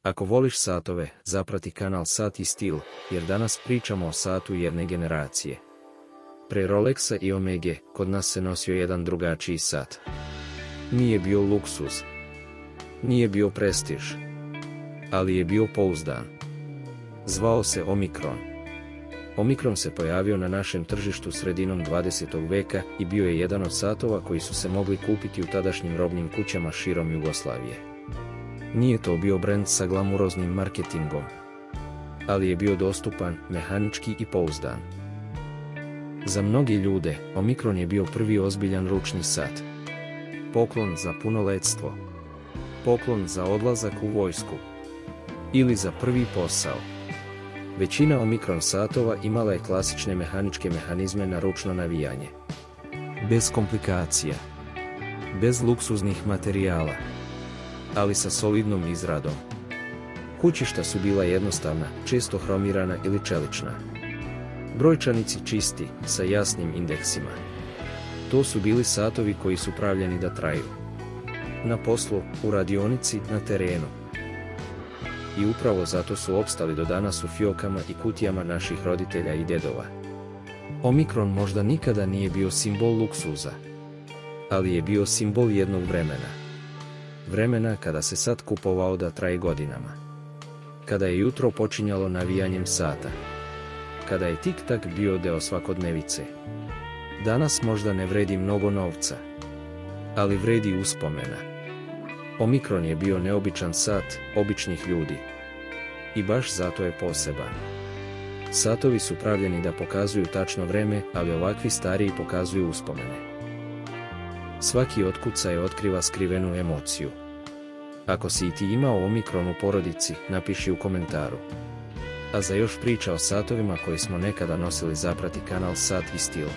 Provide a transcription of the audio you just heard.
Ako voliš satove, zaprati kanal Sat i stil, jer danas pričamo o satu jedne generacije. Pre Rolexa i Omege, kod nas se nosio jedan drugačiji sat. Nije bio luksuz. Nije bio prestiž. Ali je bio pouzdan. Zvao se Omikron. Omikron se pojavio na našem tržištu sredinom 20. veka i bio je jedan od satova koji su se mogli kupiti u tadašnjim robnim kućama širom Jugoslavije. Nije to bio brend sa glamuroznim marketingom, ali je bio dostupan, mehanički i pouzdan. Za mnogi ljude, Omikron je bio prvi ozbiljan ručni sat. Poklon za punoletstvo. Poklon za odlazak u vojsku. Ili za prvi posao. Većina Omikron satova imala je klasične mehaničke mehanizme na ručno navijanje. Bez komplikacija. Bez luksuznih materijala. Ali sa solidnom izradom. Kućišta su bila jednostavna, često hromirana ili čelična. Brojčanici čisti, sa jasnim indeksima. To su bili satovi koji su pravljeni da traju. Na poslu, u radionici, na terenu. I upravo zato su opstali do danas u fiokama i kutijama naših roditelja i dedova. Omikron možda nikada nije bio simbol luksuza. Ali je bio simbol jednog vremena. Vremena kada se sat kupovao da traje godinama. Kada je jutro počinjalo navijanjem sata. Kada je tik-tak bio deo svakodnevice. Danas možda ne vredi mnogo novca. Ali vredi uspomena. Omikron je bio neobičan sat običnih ljudi. I baš zato je poseban. Satovi su pravljeni da pokazuju tačno vreme, ali ovakvi stariji pokazuju uspomene. Svaki otkucaj otkriva skrivenu emociju. Ako si i ti imao Omikron u porodici, napiši u komentaru. A za još priča o satovima koji smo nekada nosili, zaprati kanal Sat i stil.